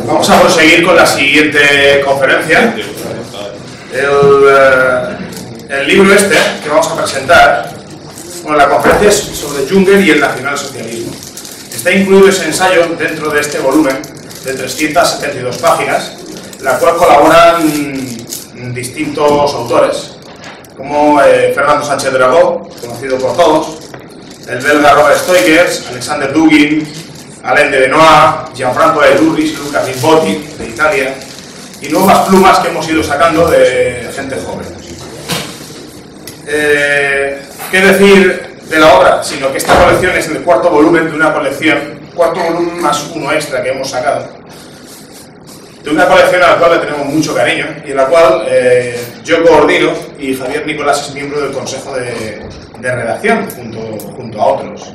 Vamos a proseguir con la siguiente conferencia. El libro este que vamos a presentar, bueno, la conferencia es sobre Junger y el nacionalsocialismo. Está incluido ese ensayo dentro de este volumen de 372 páginas, en la cual colaboran distintos autores, como Fernando Sánchez Dragó, conocido por todos, el belga Robert Stoikers, Alexander Dugin, Alain de Benoit, Gianfranco de Durris, Luca Rimbotti, de Italia, y nuevas plumas que hemos ido sacando de gente joven. ¿Qué decir de la obra? Sino que esta colección es el cuarto volumen de una colección, cuarto volumen más uno extra que hemos sacado, de una colección a la cual le tenemos mucho cariño y en la cual yo coordino y Javier Nicolás es miembro del consejo de redacción junto a otros.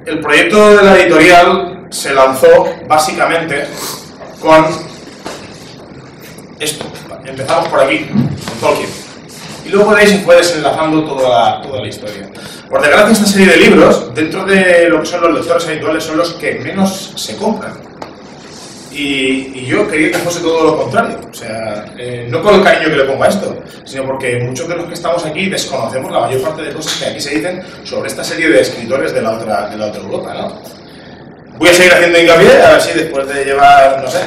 El proyecto de la editorial se lanzó básicamente con esto. Empezamos por aquí, con Tolkien. Y luego veréis y fue desenlazando toda la historia. Por desgracia, esta serie de libros, dentro de lo que son los lectores habituales, son los que menos se compran. Y yo quería que fuese todo lo contrario. O sea, no con el cariño que le pongo a esto, sino porque muchos de los que estamos aquí desconocemos la mayor parte de cosas que aquí se dicen sobre esta serie de escritores de la otra Europa, ¿no? Voy a seguir haciendo hincapié, a ver si después de llevar, no sé,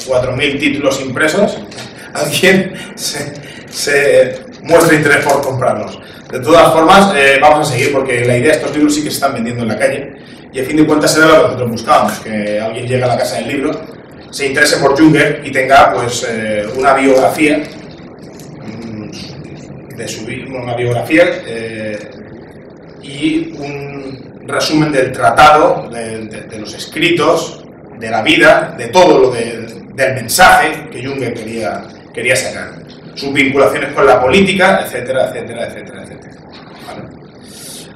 4.000 títulos impresos, alguien se muestra interés por comprarlos. De todas formas, vamos a seguir porque la idea de estos libros sí que se están vendiendo en la calle y a fin de cuentas era lo que nosotros buscábamos, que alguien llegue a la casa del libro, se interese por Junger y tenga pues una biografía de su vida, una biografía y un resumen del tratado, de los escritos, de la vida, de todo lo del mensaje que Junger quería sacar, sus vinculaciones con la política, etcétera, etcétera, etcétera, etcétera. ¿Vale?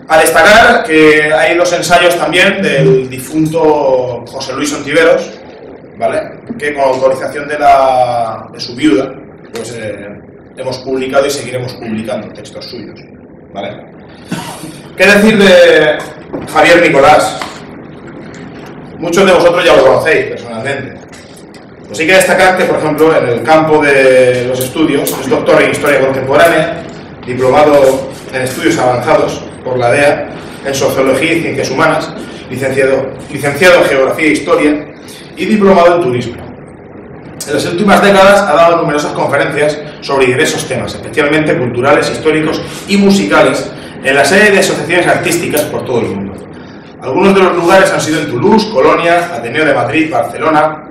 A destacar que hay dos ensayos también del difunto José Luis Ontiveros, ¿vale? Que con autorización de su viuda, pues hemos publicado y seguiremos publicando textos suyos, ¿vale? ¿Qué decir de Javier Nicolás? Muchos de vosotros ya lo conocéis personalmente. Pues hay que destacar que, por ejemplo, en el campo de los estudios, es doctor en Historia Contemporánea, diplomado en Estudios Avanzados por la DEA, en Sociología y Ciencias Humanas, licenciado en Geografía e Historia y diplomado en Turismo. En las últimas décadas ha dado numerosas conferencias sobre diversos temas, especialmente culturales, históricos y musicales, en la serie de asociaciones artísticas por todo el mundo. Algunos de los lugares han sido en Toulouse, Colonia, Ateneo de Madrid, Barcelona,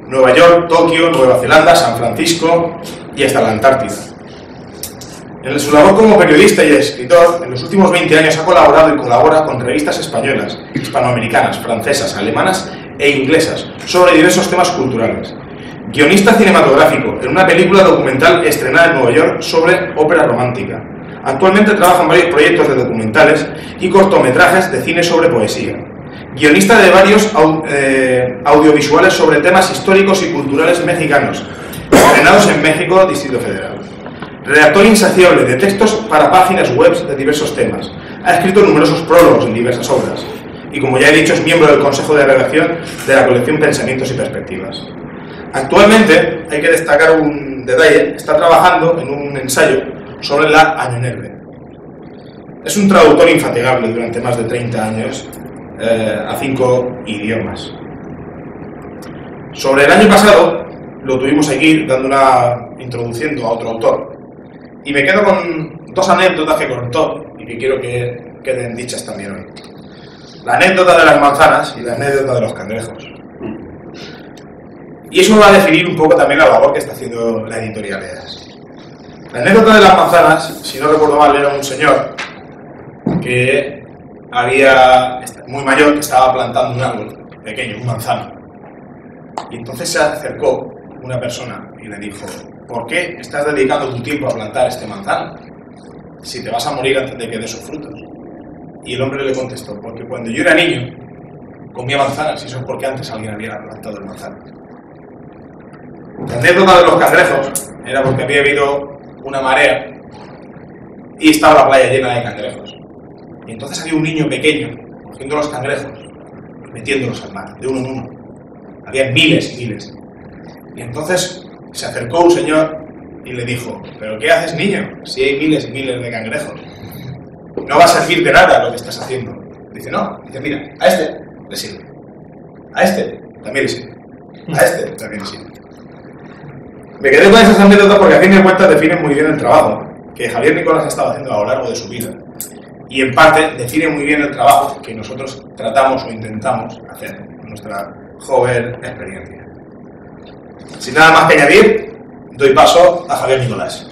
Nueva York, Tokio, Nueva Zelanda, San Francisco y hasta la Antártida. En su labor como periodista y escritor, en los últimos 20 años ha colaborado y colabora con revistas españolas, hispanoamericanas, francesas, alemanas e inglesas sobre diversos temas culturales. Guionista cinematográfico en una película documental estrenada en Nueva York sobre ópera romántica. Actualmente trabaja en varios proyectos de documentales y cortometrajes de cine sobre poesía. Guionista de varios audiovisuales sobre temas históricos y culturales mexicanos, estrenados en México, Distrito Federal. Redactor insaciable de textos para páginas web de diversos temas. Ha escrito numerosos prólogos en diversas obras. Y como ya he dicho, es miembro del consejo de redacción de la colección Pensamientos y Perspectivas. Actualmente, hay que destacar un detalle, está trabajando en un ensayo sobre la Añonerbe. Es un traductor infatigable durante más de 30 años a 5 idiomas. Sobre el año pasado, lo tuvimos aquí introduciendo a otro autor. Y me quedo con dos anécdotas que contó y que quiero que queden dichas también hoy. La anécdota de las manzanas y la anécdota de los cangrejos. Y eso va a definir un poco también la labor que está haciendo la editorial EAS. La anécdota de las manzanas, si no recuerdo mal, era un señor que muy mayor, que estaba plantando un árbol pequeño, un manzano. Y entonces se acercó una persona y le dijo: ¿por qué estás dedicando tu tiempo a plantar este manzano si te vas a morir antes de que dé sus frutos? Y el hombre le contestó: porque cuando yo era niño comía manzanas y eso es porque antes alguien había plantado el manzano. La anécdota de los cangrejos era porque había habido una marea y estaba la playa llena de cangrejos. Y entonces había un niño pequeño cogiendo los cangrejos y metiéndolos al mar, de uno en uno. había miles y miles. Y entonces se acercó un señor y le dijo: ¿pero qué haces, niño? Si hay miles y miles de cangrejos. No va a servir de nada lo que estás haciendo. Dice: no. Dice: mira, a este le sirve. A este también le sirve. A este también le sirve. Me quedé con esas anécdotas porque a fin de cuentas definen muy bien el trabajo que Javier Nicolás ha estado haciendo a lo largo de su vida. Y en parte define muy bien el trabajo que nosotros tratamos o intentamos hacer en nuestra joven experiencia. Sin nada más que añadir, doy paso a Javier Nicolás.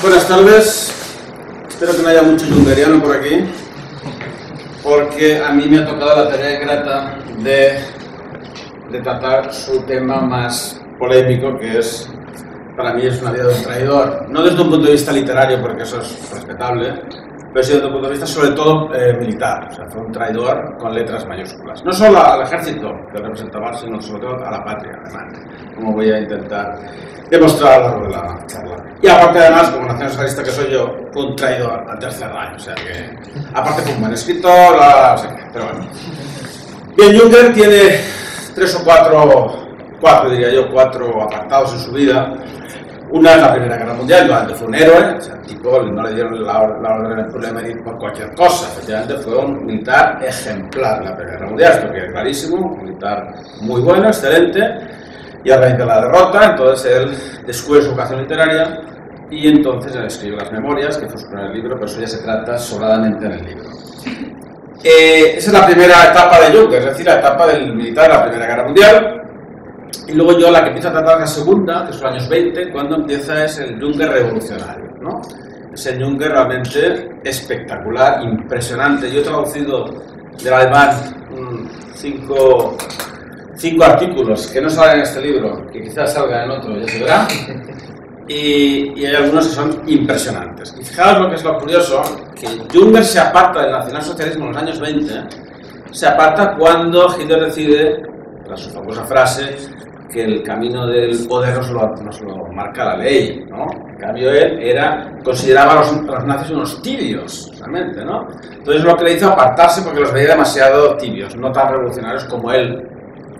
Buenas tardes. Espero que no haya mucho jungeriano por aquí, porque a mí me ha tocado la tarea ingrata de tratar su tema más polémico, que es, para mí, es una vida de un traidor. No desde un punto de vista literario, porque eso es respetable, pero sí desde un punto de vista sobre todo militar. O sea, fue un traidor con letras mayúsculas. No solo al ejército que representaba, sino sobre todo a la patria, además, como voy a intentar demostrar a lo largo de la charla. Y aparte, además, como nacionalsocialista que soy yo, fue un traidor al Tercer Reich. O sea que, aparte fue un buen escritor, no sé qué, pero bueno. Bien, Junger tiene cuatro apartados en su vida. Una es la Primera Guerra Mundial, donde fue un héroe, o sea, el tipo no le dieron la orden de mérito por cualquier cosa, efectivamente fue un militar ejemplar en la Primera Guerra Mundial, esto queda clarísimo, un militar muy bueno, excelente, y a raíz de la derrota, entonces él descubre su vocación literaria y entonces él escribe las memorias, que fue su primer libro, pero eso ya se trata sobradamente en el libro. Esa es la primera etapa de Junger, es decir, la etapa del militar de la Primera Guerra Mundial. Y luego yo la que empiezo a tratar la segunda, que son los años 20, cuando empieza es el Junger revolucionario, ¿no? Es el Junger realmente espectacular, impresionante. Yo he traducido del alemán 5 artículos que no salen en este libro, que quizás salgan en otro, ya se verá. Y hay algunos que son impresionantes. Y fijaos lo que es lo curioso, que Junger se aparta del nacionalsocialismo en los años 20, se aparta cuando Hitler decide, tras su famosa frase, que el camino del poder nos lo marca la ley, ¿no? En cambio él consideraba a los nazis unos tibios, realmente, ¿no? Entonces lo que le hizo apartarse porque los veía demasiado tibios, no tan revolucionarios como él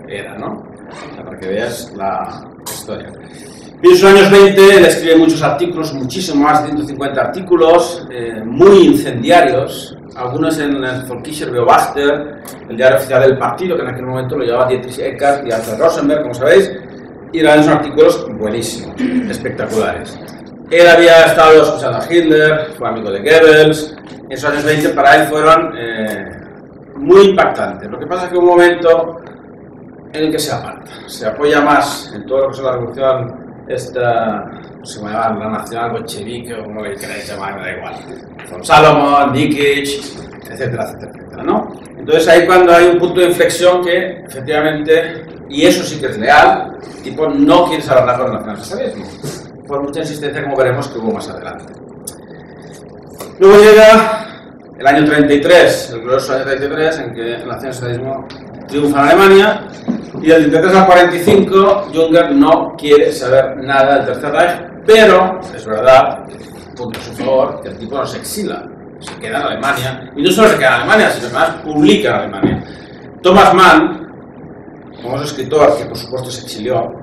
era, ¿no? O sea, para que veas la historia. Y en sus años 20 él escribe muchos artículos, muchísimo más de 150 artículos, muy incendiarios, algunos en el Volkischer Beobachter, el diario oficial del partido, que en aquel momento lo llevaba Dietrich Eckart y Alfred Rosenberg, como sabéis, y eran unos artículos buenísimos, espectaculares. Él había estado escuchando a Hitler, fue amigo de Goebbels, en esos años 20 para él fueron muy impactantes. Lo que pasa es que hubo un momento en el que se aparta, se apoya más en todo lo que es la revolución se llamaba la nacional bolchevique, o como le queráis llamar, me da igual. Von Salomon, Nikitsch, etcétera, etcétera, etcétera, ¿no? Entonces ahí cuando hay un punto de inflexión que efectivamente, y eso sí que es leal, el tipo no quiere saber nada con el nacionalsocialismo, por mucha insistencia como veremos que hubo más adelante. Luego llega el año 33, el glorioso año 33, en que el nacionalsocialismo triunfa en Alemania. Y del 33 al 45, Junger no quiere saber nada del Tercer Reich, pero es verdad, punto a su favor, que el tipo no se exila, se queda en Alemania, y no solo se queda en Alemania, sino que además publica en Alemania. Thomas Mann, famoso escritor que por supuesto se exilió,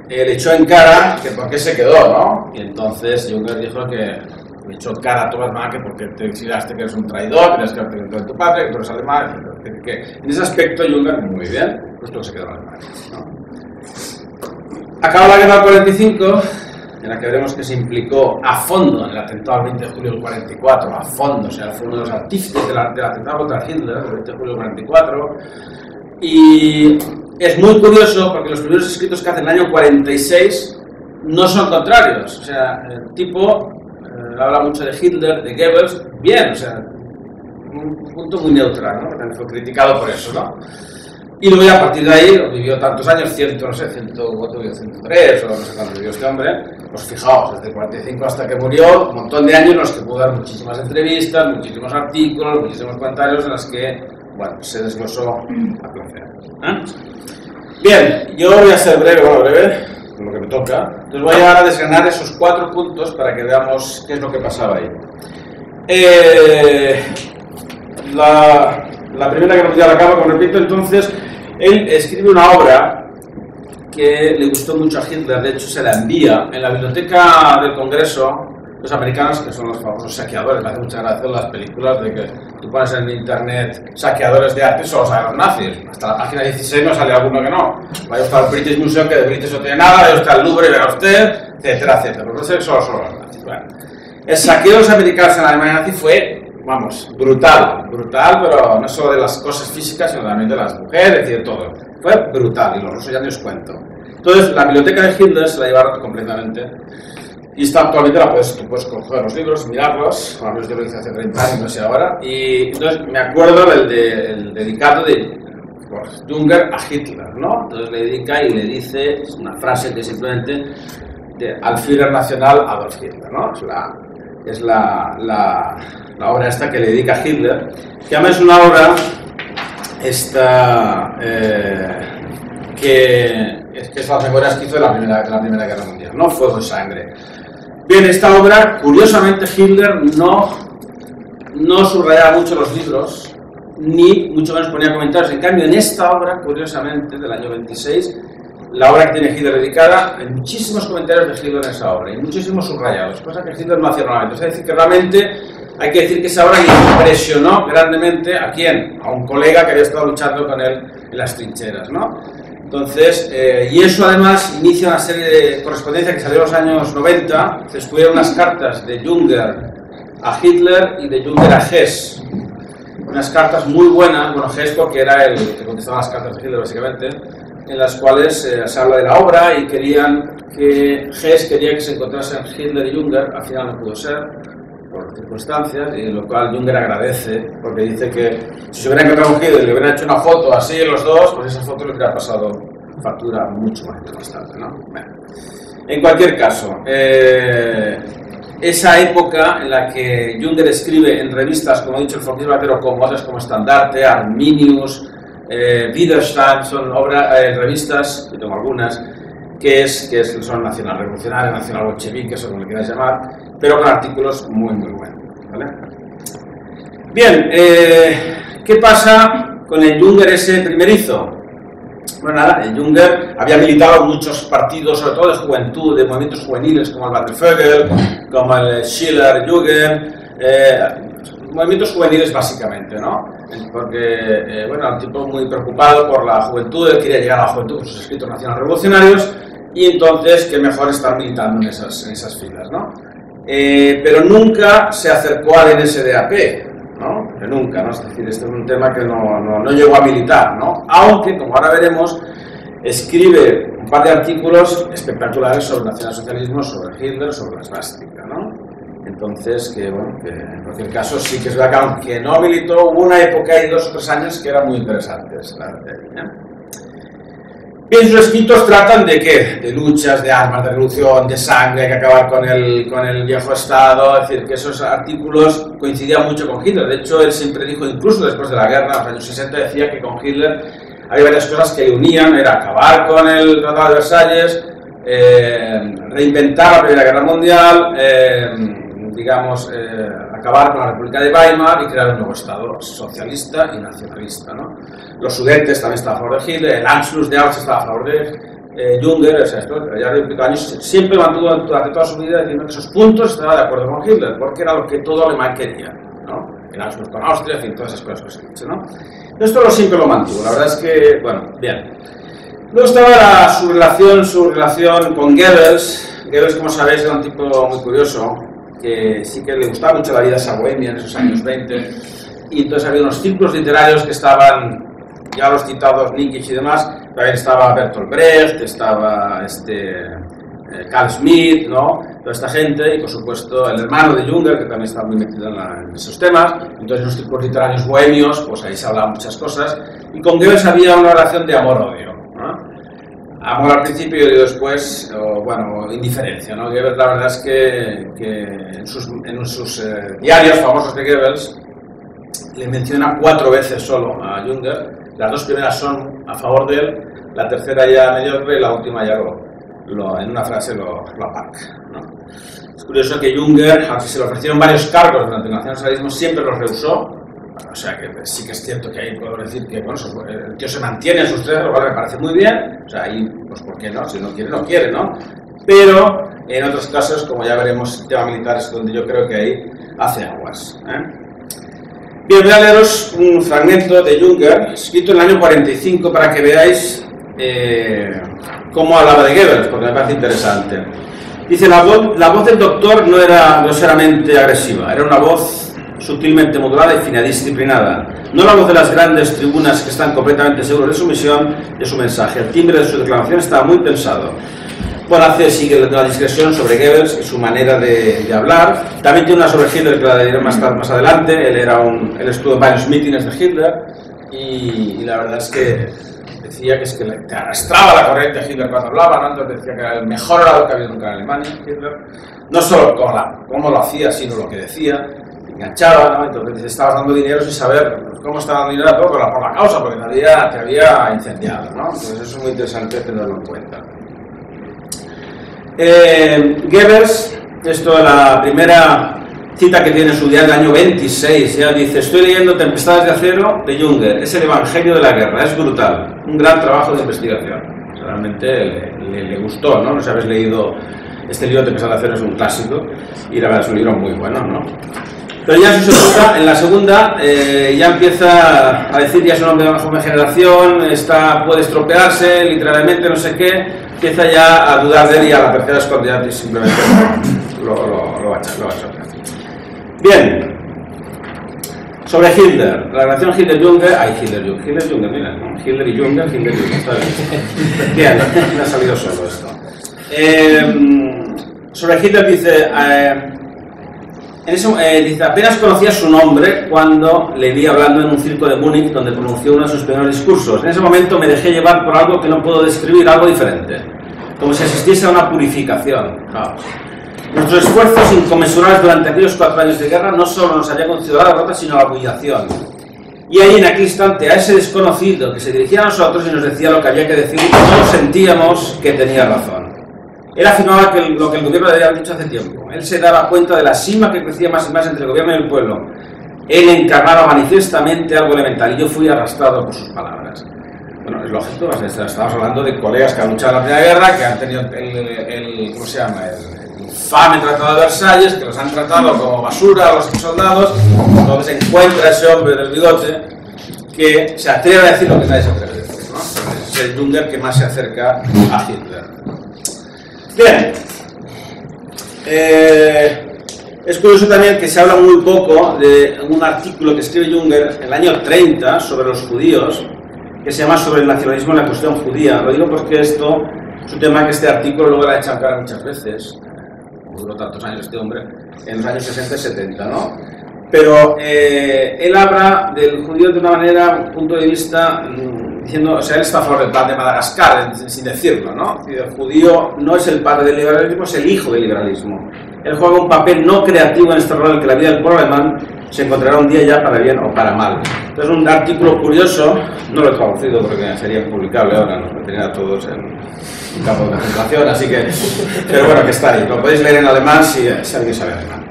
le echó en cara que por qué se quedó, ¿no? Y entonces Junger dijo que le echó en cara a Thomas Mann que porque te exilaste, que eres un traidor, que eres que dentro de tu patria, que tú eres alemán, que en ese aspecto Junger muy bien, puesto que se quedó en Alemania, ¿no? Acaba la guerra del 45, en la que veremos que se implicó a fondo en el atentado del 20 de julio del 44, a fondo, o sea, fue uno de los artífices del atentado contra Hitler, el 20 de julio del 44, y es muy curioso porque los primeros escritos que hace en el año 46 no son contrarios, o sea, el tipo habla mucho de Hitler, de Goebbels, bien, o sea, un punto muy neutral, ¿no? Que también fue criticado por eso, ¿no? Y luego ya a partir de ahí, vivió tantos años, 103 o no sé cuánto vivió este hombre, pues fijaos, desde el 45 hasta que murió, un montón de años en los que pudo dar muchísimas entrevistas, muchísimos artículos, muchísimos comentarios en los que, bueno, se desglosó a placer. Bien, yo voy a ser breve, con lo que me toca, entonces voy ahora a desgranar esos 4 puntos para que veamos qué es lo que pasaba ahí. La Primera Guerra Mundial acaba, como repito. Entonces él escribe una obra que le gustó mucho a Hitler. De hecho se la envía en la biblioteca del Congreso. Los americanos, que son los famosos saqueadores, me hace mucha gracia las películas de que tú pones en internet saqueadores de arte, solo salen los nazis. Hasta la página 16 no sale alguno que no. Vaya usted al British Museum, que de British no tiene nada, vaya usted al Louvre y verá usted, etcétera, etcétera. Pero no sé, solo los nazis. Bueno, el saqueo de los americanos en la Alemania nazi fue, vamos, brutal, pero no solo de las cosas físicas, sino también de las mujeres y de todo. Fue brutal, y los rusos ya ni os cuento. Entonces, la biblioteca de Hitler se la llevaron completamente. Y está actualmente, tú puedes coger los libros, mirarlos, con los libros que hice hace 30 años, no sé ahora. Y entonces me acuerdo del dedicado de Junger a Hitler, ¿no? Entonces le dedica y le dice una frase que simplemente al Führer nacional Adolf Hitler, ¿no? Es la obra esta que le dedica a Hitler, que además es una obra que es las memorias que hizo de la Primera Guerra Mundial, ¿no? Fuego y sangre. Bien, esta obra, curiosamente, Hitler no subrayaba mucho los libros, ni mucho menos ponía comentarios. En cambio, en esta obra, curiosamente, del año 26, la obra que tiene Hitler dedicada, hay muchísimos comentarios de Hitler en esa obra, y muchísimos subrayados, cosa que Hitler no hacía normalmente. Es decir, que realmente hay que decir que esa obra impresionó grandemente ¿a quién? A un colega que había estado luchando con él en las trincheras, ¿no? Entonces, y eso además inicia una serie de correspondencia que salió en los años 90, se descubrieron unas cartas de Junger a Hitler y de Junger a Hess. Unas cartas muy buenas, bueno, Hess porque era el que contestaba las cartas de Hitler básicamente, en las cuales se habla de la obra y Hess quería que se encontrasen Hitler y Junger, al final no pudo ser, por circunstancias, y lo cual Junger agradece, porque dice que si se hubiera encontrado con Hitler y le hubiera hecho una foto así los dos, pues esa foto le hubiera pasado factura mucho más tarde, ¿no? Bueno. En cualquier caso, esa época en la que Junger escribe en revistas, como he dicho, el Fortismo, pero como otras como Estandarte, Arminius, Widerstand, son revistas, yo tengo algunas, que son nacional revolucionarias, nacional bolcheviques, o como le quieras llamar, pero con artículos muy buenos, ¿vale? Bien, ¿qué pasa con el Junger ese primerizo? Bueno, nada, el Junger había militado en muchos partidos, sobre todo de juventud, de movimientos juveniles, como el Wandervögel, como el Schiller-Jugend, movimientos juveniles básicamente, ¿no? Porque, bueno, era un tipo muy preocupado por la juventud, él quería llegar a la juventud con sus escritos nacional revolucionarios, y entonces, qué mejor estar militando en esas filas, ¿no? Pero nunca se acercó al NSDAP, ¿no? Que nunca, ¿no? Es decir, este es un tema que no llegó a militar, ¿no? Aunque, como ahora veremos, escribe un par de artículos espectaculares sobre el nacionalsocialismo, sobre Hitler, sobre la svástica, ¿no? Entonces, que bueno, que en cualquier caso sí que es verdad que aunque no militó, hubo una época y 2 o 3 años que eran muy interesantes, claro, Bien, sus escritos tratan de ¿qué? De luchas, de armas, de revolución, de sangre, hay que acabar con el viejo Estado, es decir, que esos artículos coincidían mucho con Hitler. De hecho, él siempre dijo, incluso después de la guerra, en los años 60, decía que con Hitler había varias cosas que le unían, era acabar con el Tratado de Versalles, reinventar la Primera Guerra Mundial, acabar con la República de Weimar y crear un nuevo Estado socialista y nacionalista, ¿no? Los Sudetes también estaban a favor de Hitler, el Anschluss de Auschwitz estaba a favor de Junger, o sea, esto ya repito años, siempre mantuvo durante toda su vida diciendo que esos puntos estaba de acuerdo con Hitler, porque era lo que todo alemán quería, ¿no? El Anschluss con Austria, en fin, todas esas cosas que se han dicho, ¿no? Esto siempre lo mantuvo, la verdad es que, bueno, bien. Luego estaba su relación con Goebbels. Goebbels, como sabéis, era un tipo muy curioso, que sí que le gustaba mucho la vida esa bohemia en esos años 20, y entonces había unos círculos literarios que estaban, ya los citados Nietzsche y demás, también estaba Bertolt Brecht, estaba Carl Schmitt, ¿no? Toda esta gente, y por supuesto el hermano de Junger, que también estaba muy metido en esos temas. Entonces los círculos literarios bohemios, pues ahí se hablaban muchas cosas, y con Goebbels había una relación de amor-odio, ¿no? Amor al principio y después, bueno, indiferencia, ¿no? Goebbels, la verdad es que en sus diarios famosos de Goebbels le menciona 4 veces solo a Junger. Las 2 primeras son a favor de él, la tercera ya mediocre y la última ya en una frase lo aparca, ¿no? Es curioso que Junger, aunque se le ofrecieron varios cargos durante el nacionalsocialismo, siempre los rehusó. O sea, que sí que es cierto que ahí puedo decir que bueno, el tío se mantiene en sus tres, lo cual me parece muy bien. O sea, ahí, pues ¿por qué no? Si no quiere, no quiere, ¿no? Pero en otros casos, como ya veremos, el tema militar es donde yo creo que ahí hace aguas. Bien, voy a leeros un fragmento de Junger, escrito en el año 45, para que veáis cómo hablaba de Goebbels, porque me parece interesante. Dice, la voz del doctor no era groseramente agresiva, era una voz sutilmente modulada y fina, disciplinada. No la voz de las grandes tribunas que están completamente seguros de su misión, de su mensaje. El timbre de su declamación estaba muy pensado. Bueno, sigue la digresión sobre Goebbels y su manera de hablar. También tiene una sobre Hitler que la diré más adelante. Él estuvo en varios mítines de Hitler y la verdad es que decía que te arrastraba la corriente de Hitler cuando hablaba, ¿no? Entonces decía que era el mejor orador que había nunca en Alemania, Hitler. No solo cómo lo hacía, sino lo que decía. Enganchaba, ¿no? Entonces estabas dando dinero sin saber cómo estaba dando dinero a todo por la causa, porque te había incendiado, ¿no? Entonces eso es muy interesante tenerlo en cuenta. Goebbels, esto es la primera cita que tiene en su diario del año 26, ya dice, estoy leyendo Tempestades de acero de Junger, es el evangelio de la guerra, es brutal, un gran trabajo de investigación. Realmente le gustó, ¿no? No sé si habéis leído este libro, Tempestades de acero es un clásico y la verdad es un libro muy bueno, ¿no? Pero ya en la segunda ya empieza a decir, ya es un hombre de una joven generación, puede estropearse literalmente, no sé qué, empieza ya a dudar de él y a la tercera es cuando ya simplemente lo va a echar. Bien, sobre Hitler, la relación Hitler-Junger, Hitler-Junger, mira, ¿no? Hitler y Junger, está bien. Bien, me ha salido solo esto. Sobre Hitler dice... dice, apenas conocía su nombre cuando le vi hablando en un circo de Múnich donde pronunció uno de sus primeros discursos. En ese momento me dejé llevar por algo que no puedo describir, algo diferente, como si asistiese a una purificación. Nuestros esfuerzos inconmensurables durante aquellos 4 años de guerra no solo nos habían conducido a la derrota, sino a la humillación. Y ahí en aquel instante a ese desconocido que se dirigía a nosotros y nos decía lo que había que decir, todos sentíamos que tenía razón. Él afirmaba que lo que el gobierno debía haber dicho hace tiempo. Él se daba cuenta de la sima que crecía más y más entre el gobierno y el pueblo. Él encarnaba manifiestamente algo elemental y yo fui arrastrado por sus palabras. Bueno, es lógico, estamos hablando de colegas que han luchado en la Primera Guerra, que han tenido el infame Tratado de Versalles, que los han tratado como basura a los soldados. Entonces encuentra ese hombre del bigote que se atreve a decir lo que nadie se atreve a decir, ¿no? Es el Junger que más se acerca a Hitler. Bien, es curioso también que se habla muy poco de un artículo que escribe Junger en el año 30 sobre los judíos, que se llama Sobre el nacionalismo en la cuestión judía. Lo digo porque esto es un tema que este artículo luego lo ha echado cara muchas veces, como duró tantos años este hombre, en los años 60 y 70, ¿no? Pero él habla del judío de una manera, un punto de vista... diciendo, o sea, él está a favor del plan de Madagascar, sin decirlo, ¿no? El judío no es el padre del liberalismo, es el hijo del liberalismo. Él juega un papel no creativo en este rol en el que la vida del pueblo alemán se encontrará un día ya para bien o para mal. Entonces, un artículo curioso, no lo he traducido porque sería impublicable ahora, nos meterían a todos en un campo de concentración, así que, pero bueno, que está ahí. Lo podéis leer en alemán si alguien sabe alemán.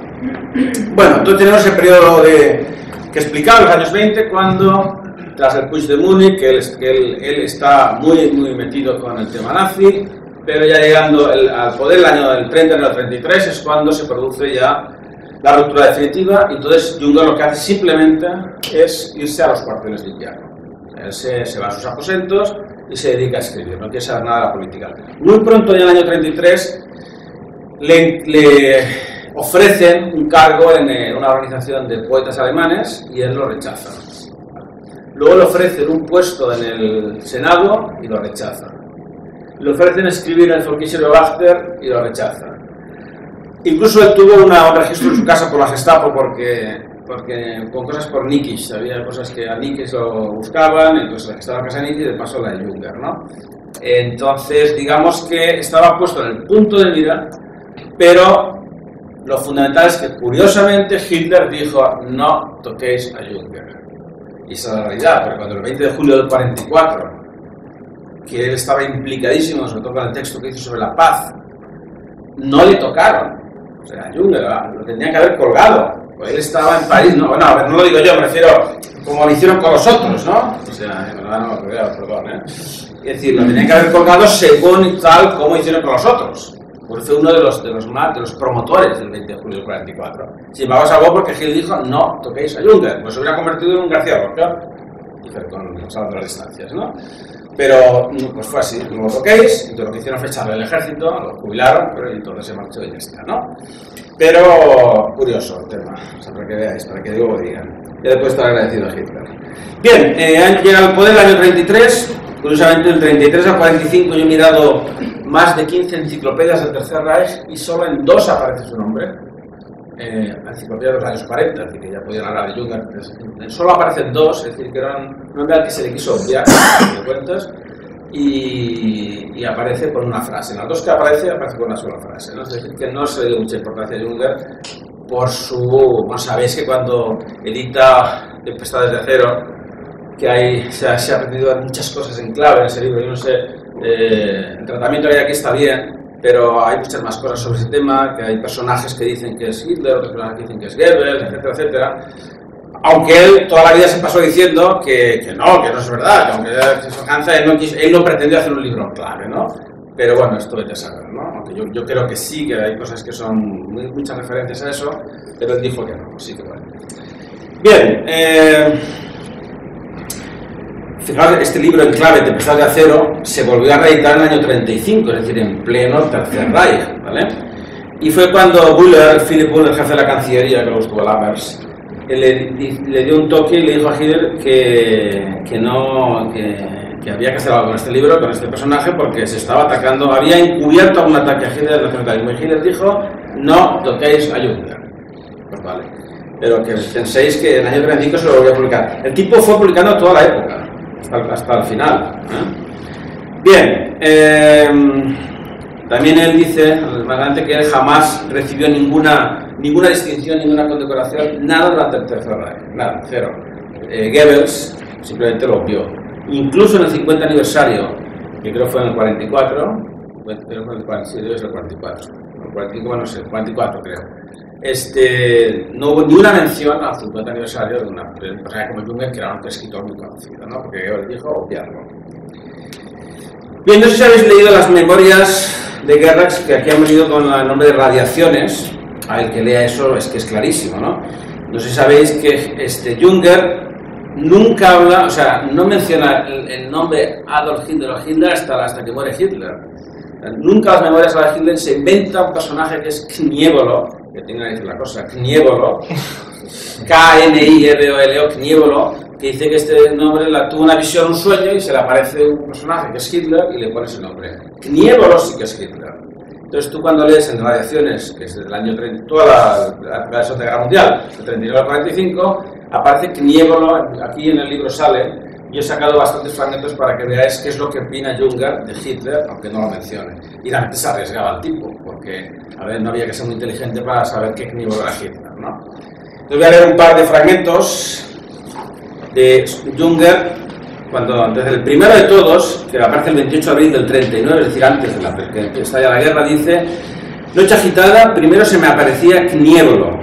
Bueno, entonces tenemos el periodo que explicaba los años 20, cuando... tras el Putsch de Múnich, que él está muy metido con el tema nazi, pero ya llegando al poder el año del 30, en el 33, es cuando se produce ya la ruptura definitiva, y entonces Junger lo que hace simplemente es irse a los cuarteles de invierno. Él se va a sus aposentos y se dedica a escribir, no quiere saber nada de la política. Muy pronto, ya en el año 33, le ofrecen un cargo en una organización de poetas alemanes y él lo rechaza. Luego le ofrecen un puesto en el Senado y lo rechaza. Le ofrecen escribir en el Völkische Beobachter y lo rechaza. Incluso él tuvo un registro en su casa por la Gestapo porque con cosas por Nikisch, había cosas que a Nikisch lo buscaban, entonces estaba en casa de Nikisch y de paso la de Junger, ¿no? Entonces, digamos que estaba puesto en el punto de mira, pero lo fundamental es que, curiosamente, Hitler dijo, no toquéis a Junger. Y esa es la realidad, porque cuando el 20 de julio del 44, que él estaba implicadísimo, sobre todo con el texto que hizo sobre la paz, no le tocaron. O sea, Junger lo tenía que haber colgado. Pues él estaba en París, no, bueno, a ver, no lo digo yo, me refiero como lo hicieron con los otros, ¿no? O sea, no, perdón, Es decir, lo tenían que haber colgado según y tal como hicieron con los otros. Pues fue uno de los promotores del 20 de julio del 44. Sin embargo, salvó porque Gil dijo, no toquéis a Junger. Pues se hubiera convertido en un García Lorca, con los saltos de las distancias, ¿no? Pero pues fue así, no lo toquéis, entonces lo que hicieron fue echarle al ejército, lo jubilaron, pero entonces se marchó y ya está, ¿no? Pero curioso el tema, o sea, para que veáis, para que digo lo digan. Ya después estar agradecido a Hitler. Bien, llega al poder el año 33, curiosamente del 33 al 45 yo he mirado más de 15 enciclopedias del Tercer Reich y solo en 2 aparece su nombre. La enciclopedia de los años 40, es decir, que ya podían hablar de Junger, solo aparecen 2, es decir, que era un nombre al que se le quiso obviar, de cuentas, y aparece con una frase. En las 2 que aparece con una sola frase, ¿no? Es decir, que no se le dio mucha importancia a Junger por su... Bueno, sabéis que cuando edita Tempestades de Acero, que se ha aprendido muchas cosas en clave en ese libro, yo no sé, el tratamiento que hay aquí está bien, pero hay muchas más cosas sobre ese tema, que hay personajes que dicen que es Hitler, otros personajes que dicen que es Goebbels, etcétera, etcétera. Aunque él toda la vida se pasó diciendo que no es verdad, que aunque se alcanza, él no pretendió hacer un libro clave, ¿no? Pero bueno, esto es de saber, ¿no? Aunque yo creo que sí, que hay cosas que son muchas referencias a eso, pero él dijo que no, así que bueno. Bien, fijaos, este libro en clave, Tempestad de Acero, se volvió a reeditar en el año 35, es decir, en pleno Tercer Reich, ¿vale? Y fue cuando Philipp Buller, jefe de la Cancillería, que lo buscó Lammers, le dio un toque y le dijo a Hitler que había que hacer algo con este libro, con este personaje, porque se estaba atacando, había encubierto un ataque a Hitler del nacionalismo. Y Hitler dijo, no toquéis a Junger. Pues vale. Pero que penséis que en el año 35 se lo volvió a publicar. El tipo fue publicando toda la época. Hasta el final. Bien, también él dice, más adelante, que él jamás recibió ninguna distinción, ninguna condecoración, nada durante el Tercer Reich, nada, cero. Goebbels simplemente lo vio. Incluso en el 50 aniversario, que creo fue en el 44, creo fue en el 44, el 45, no sé, el 44 creo. No hubo ni una mención al 50 aniversario de una persona como Junger, que era un escritor muy conocido, ¿no? Porque él dijo obviarlo. Bien, no sé si habéis leído las memorias de Gerlach, que aquí han venido con el nombre de Radiaciones. Al que lea eso es que es clarísimo, ¿no? No sé si sabéis que Junger nunca habla, o sea, no menciona el nombre Adolf Hitler o Hitler hasta que muere Hitler. Nunca las memorias de Hitler se inventa un personaje que es Knievolo, que tengo que decir la cosa, Knievolo, K-N-I-E-V-O-L-O, Knievolo, que dice que este nombre tuvo una visión, un sueño, y se le aparece un personaje que es Hitler y le pone ese nombre. Knievolo sí que es Hitler. Entonces tú cuando lees en Radiaciones, que es del año 30, toda la época de la Segunda Guerra Mundial, del 39 al 45, aparece Knievolo, aquí en el libro sale. Yo he sacado bastantes fragmentos para que veáis qué es lo que opina Junger de Hitler, aunque no lo mencione. Y realmente se arriesgaba el tipo, porque no había que ser muy inteligente para saber qué Knievolo era Hitler, ¿no? Entonces voy a leer un par de fragmentos de Junger, desde el primero de todos, que aparece el 28 de abril del 39, es decir, antes de que estalla la guerra, dice: noche agitada, primero se me aparecía Knievolo,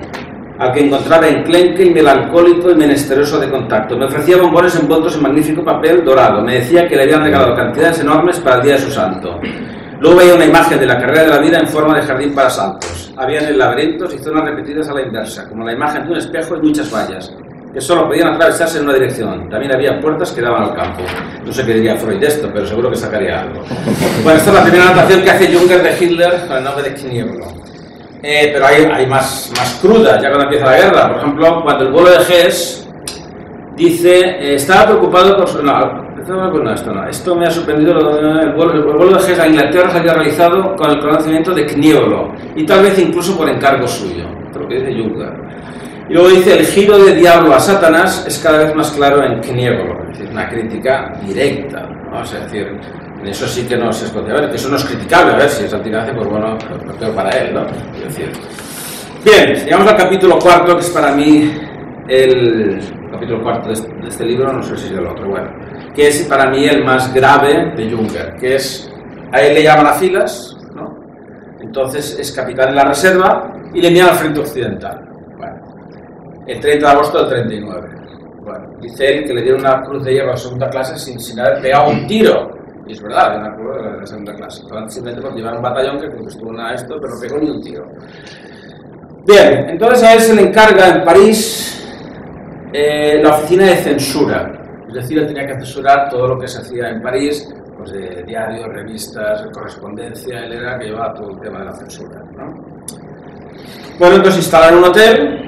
al que encontraba enclenque y melancólico y menesteroso de contacto. Me ofrecía bombones envueltos en magnífico papel dorado. Me decía que le habían regalado cantidades enormes para el día de su santo. Luego veía una imagen de la carrera de la vida en forma de jardín para saltos. Habían laberintos y zonas repetidas a la inversa, como la imagen de un espejo y muchas vallas, que solo podían atravesarse en una dirección. También había puertas que daban al campo. No sé qué diría Freud de esto, pero seguro que sacaría algo. Bueno, esta es la primera anotación que hace Junger de Hitler con el nombre de Knievolo. Pero hay más crudas, ya cuando empieza la guerra. Por ejemplo, cuando el vuelo de Hess dice, estaba preocupado por su... esto me ha sorprendido. El vuelo de Hess a Inglaterra se había realizado con el conocimiento de Knievolo, y tal vez incluso por encargo suyo. Esto es lo que dice Junger. Y luego dice, el giro de diablo a Satanás es cada vez más claro en Knievolo. Es decir, una crítica directa, ¿no? Es decir, en eso sí que no se esconde. A ver, que eso no es criticable, a ver, si es antinazi, pues bueno, es peor para él, ¿no? Es decir. Bien, llegamos al capítulo 4, que es para mí el capítulo 4 de este libro, no sé si es el otro, bueno, que es para mí el más grave de Junger, que es, a él le llaman a filas, ¿no? entonces es capitán en la reserva y le envían al frente occidental. Bueno, el 30 de agosto del 39. Bueno, dice él que le dieron una cruz de hierro de segunda clase sin haber pegado un tiro. Y es verdad, una cruz de la segunda clase. Simplemente por llevar un batallón que estuvo en esto, pero no pegó ni un tiro. Bien, entonces a él se le encarga en París la oficina de censura. Es decir, él tenía que censurar todo lo que se hacía en París, pues de diarios, revistas, correspondencia. Él era el que llevaba todo el tema de la censura, ¿no? Bueno, entonces instalan un hotel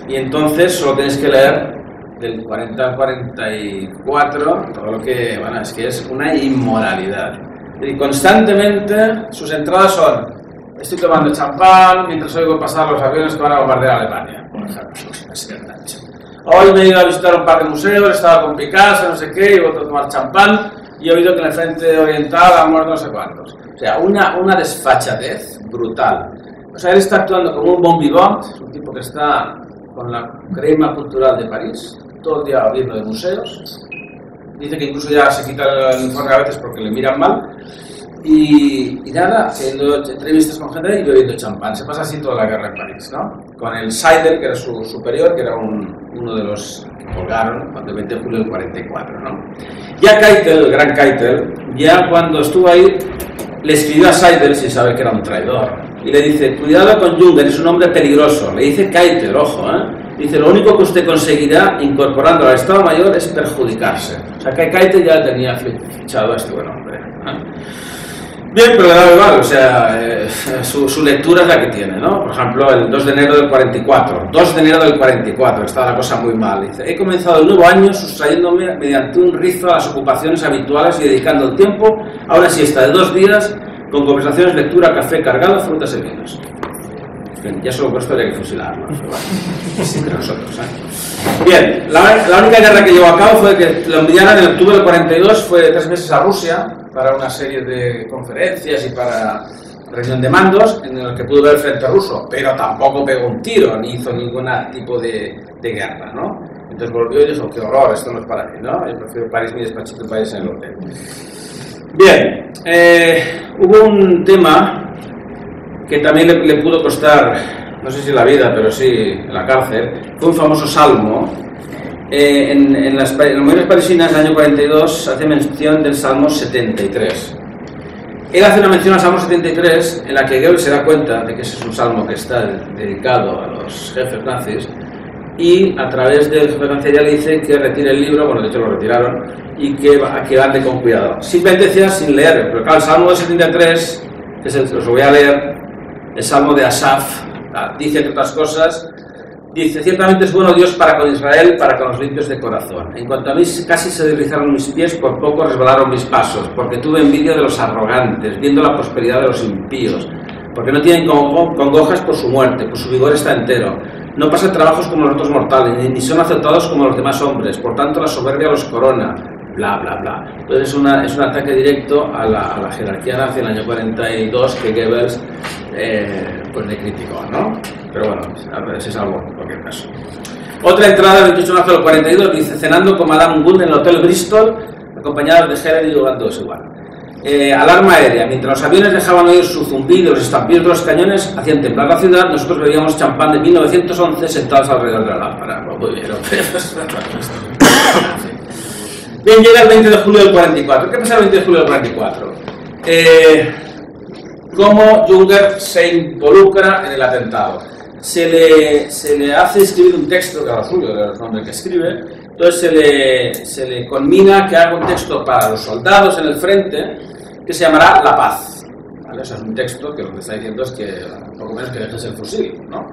y entonces solo tenéis que leer del 40 al 44 todo lo que, bueno, es que es una inmoralidad. Y constantemente sus entradas son: estoy tomando champán mientras oigo pasar los aviones que van a bombardear Alemania, por ejemplo. Hoy me he ido a visitar un par de museos, estaba con Picasso, no sé qué, y voy a tomar champán y he oído que en el frente oriental han muerto no sé cuántos. O sea, una desfachatez brutal. O sea, él está actuando como un bon vivant, un tipo que está con la crema cultural de París, todo el día abriendo de museos. Dice que incluso ya se quita el uniforme a veces porque le miran mal. Y nada, haciendo entrevistas con gente y bebiendo champán. Se pasa así toda la guerra en París, ¿no? Con el Seidel, que era su superior, que era uno de los que colgaron cuando el 20 de julio del 44, ¿no? Ya Keitel, el gran Keitel, ya cuando estuvo ahí, le escribió a Seidel, sin saber que era un traidor, y le dice: cuidado con Junger, es un hombre peligroso. Le dice Keitel, ojo, dice: lo único que usted conseguirá incorporándolo al Estado Mayor es perjudicarse. O sea, que Keitel ya tenía fichado a este buen hombre, Bien, pero le da igual, o sea, su lectura es la que tiene, ¿no? Por ejemplo, el 2 de enero del 44, 2 de enero del 44, estaba la cosa muy mal. Dice: he comenzado el nuevo año sustrayéndome mediante un rizo a las ocupaciones habituales y dedicando el tiempo a una siesta de 2 días con conversaciones, lectura, café cargado, frutas y vinos. Bien, ya solo por esto habría que fusilarlo, pero bueno, sí, entre nosotros, Bien, la única guerra que llevó a cabo fue que lo enviaron en octubre del 42, fue 3 meses a Rusia para una serie de conferencias y para reunión de mandos, en el que pudo ver el frente ruso, pero tampoco pegó un tiro ni hizo ningún tipo de guerra, ¿no? Entonces volvió y dijo: qué horror, esto no es para mí, ¿no? Yo prefiero París, mi despachito en París en el hotel. Bien, hubo un tema que también le pudo costar, no sé si la vida, pero sí la cárcel. Fue un famoso salmo. En las memorias parisinas del año 42 hace mención del Salmo 73. Él hace una mención al Salmo 73 en la que Goebbels se da cuenta de que ese es un salmo que está dedicado a los jefes nazis, y a través del jefe de Cancillería le dice que retire el libro. Bueno, de hecho lo retiraron, y que ande con cuidado. Simplemente decía sin leer, pero claro, el Salmo 73, que os voy a leer, el Salmo de Asaf, dice, entre otras cosas, dice: ciertamente es bueno Dios para con Israel, para con los limpios de corazón. En cuanto a mí, casi se deslizaron mis pies, por poco resbalaron mis pasos, porque tuve envidia de los arrogantes, viendo la prosperidad de los impíos, porque no tienen congojas por su muerte, pues su vigor está entero. No pasan trabajos como los otros mortales, ni son aceptados como los demás hombres, por tanto la soberbia los corona, bla, bla, bla. Entonces es un ataque directo a la jerarquía nazi en el año 42 que Goebbels pues le criticó, ¿no? Pero bueno, se salvó en cualquier caso. Otra entrada del 28 de marzo del 42 dice: cenando con Madame Gunn en el Hotel Bristol, acompañados de Heller y Dugandos igual. Alarma aérea: mientras los aviones dejaban oír su zumbido y los estampidos de los cañones hacían temblar la ciudad, nosotros bebíamos champán de 1911 sentados alrededor de la lámpara. Muy bien, bien, llega el 20 de julio del 44. ¿Qué pasa el 20 de julio del 44? Cómo Junger se involucra en el atentado. Se le hace escribir un texto, que era suyo, de los nombres que escribe. Entonces se le conmina que haga un texto para los soldados en el frente que se llamará La Paz. ¿Vale? O sea, es un texto que lo que está diciendo es que poco menos que dejes el fusil, ¿no?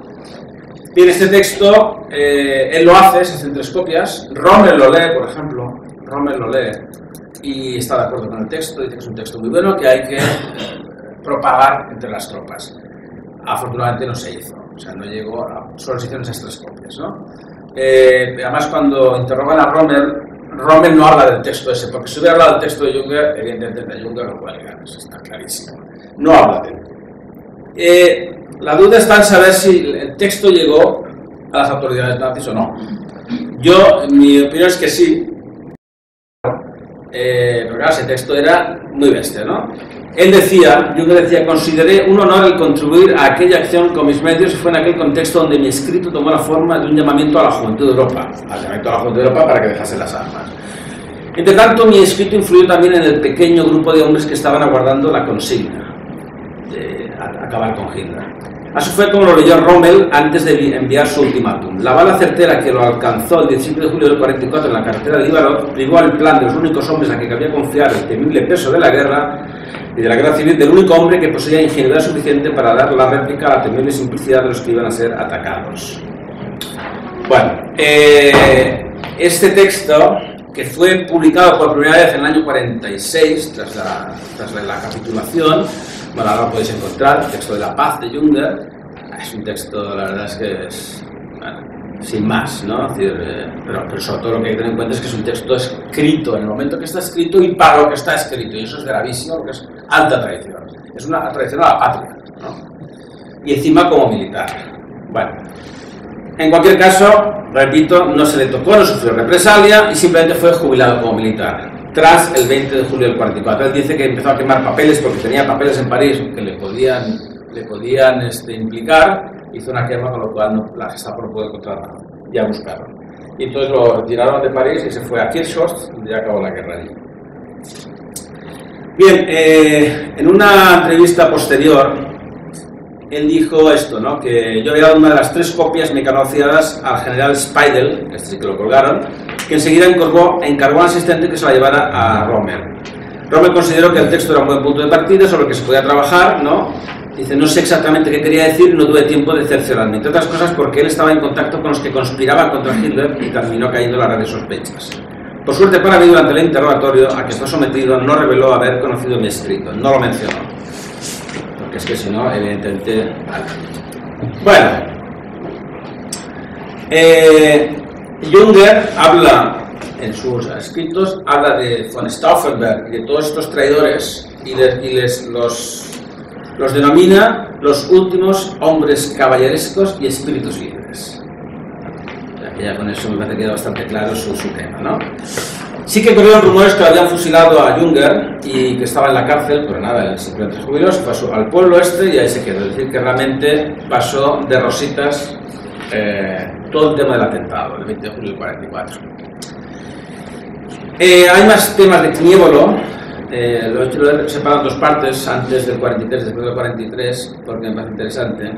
Bien, este texto él lo hace, se hace en 3 copias. Rommel lo lee, por ejemplo. Rommel lo lee y está de acuerdo con el texto, dice que es un texto muy bueno que hay que propagar entre las tropas. Afortunadamente no se hizo, o sea, no llegó solo se hicieron esas 3 copias, ¿no? Además, cuando interrogan a Rommel no habla del texto ese, porque si hubiera hablado del texto de Junger, evidentemente de Junger no cuelga, eso está clarísimo. No habla de él. La duda está en saber si el texto llegó a las autoridades nazis o no. Mi opinión es que sí. pero claro, ese texto era muy bestia, ¿no? Él decía, Junger decía, consideré un honor el contribuir a aquella acción con mis medios y fue en aquel contexto donde mi escrito tomó la forma de un llamamiento a la juventud de Europa, al llamamiento a la juventud de Europa para que dejase las armas. Entre tanto, mi escrito influyó también en el pequeño grupo de hombres que estaban aguardando la consigna de acabar con Hitler. Así fue como lo leyó Rommel antes de enviar su ultimátum. La bala certera que lo alcanzó el 17 de julio del 44 en la carretera de Ivarov privó al plan de los únicos hombres a que cabía confiar el temible peso de la guerra y de la guerra civil del único hombre que poseía ingenuidad suficiente para dar la réplica a la temible simplicidad de los que iban a ser atacados. Bueno, este texto, que fue publicado por primera vez en el año 46, tras la capitulación, bueno, ahora lo podéis encontrar, el texto de la paz de Junger, es un texto, la verdad es que es, bueno, sin más, ¿no? Es decir, pero sobre todo lo que hay que tener en cuenta es que es un texto escrito en el momento que está escrito y para lo que está escrito, y eso es gravísimo porque es alta traición, es una traición a la patria, ¿no? Y encima como militar. Bueno, en cualquier caso, repito, no se le tocó, no sufrió represalia y simplemente fue jubilado como militar tras el 20 de julio del 44. Él dice que empezó a quemar papeles porque tenía papeles en París que le podían implicar, hizo una quema, con lo cual la Gestapo no pudo encontrar nada, ya buscaron. Y entonces lo retiraron de París y se fue a Kirchhoff, donde ya acabó la guerra allí. Bien, en una entrevista posterior, él dijo esto, ¿no? Que yo había dado una de las 3 copias mecanografiadas al general Speidel, que sí que lo colgaron, que enseguida encargó a un asistente que se la llevara a Rommel. Rommel consideró que el texto era un buen punto de partida sobre el que se podía trabajar, ¿no? Dice, no sé exactamente qué quería decir y no tuve tiempo de cerciorarme, entre otras cosas porque él estaba en contacto con los que conspiraban contra Hitler y terminó cayendo en la red de sospechas. Por suerte para mí, durante el interrogatorio a que fue sometido, no reveló haber conocido mi escrito, no lo mencionó. Porque es que si no, evidentemente... Bueno, Junger habla, en sus escritos, habla de von Stauffenberg y de todos estos traidores y los denomina los últimos hombres caballerescos y espíritus libres. Ya con eso me parece que queda bastante claro su tema, ¿no? Sí que corrieron rumores que habían fusilado a Junger y que estaba en la cárcel, pero nada, él simplemente se jubiló, se pasó al pueblo este y ahí se quedó. Es decir, que realmente pasó de rositas todo el tema del atentado, el 20 de julio del 44. Hay más temas de Knievolo, lo he separado en 2 partes, antes del 43, después del 43, porque me parece interesante.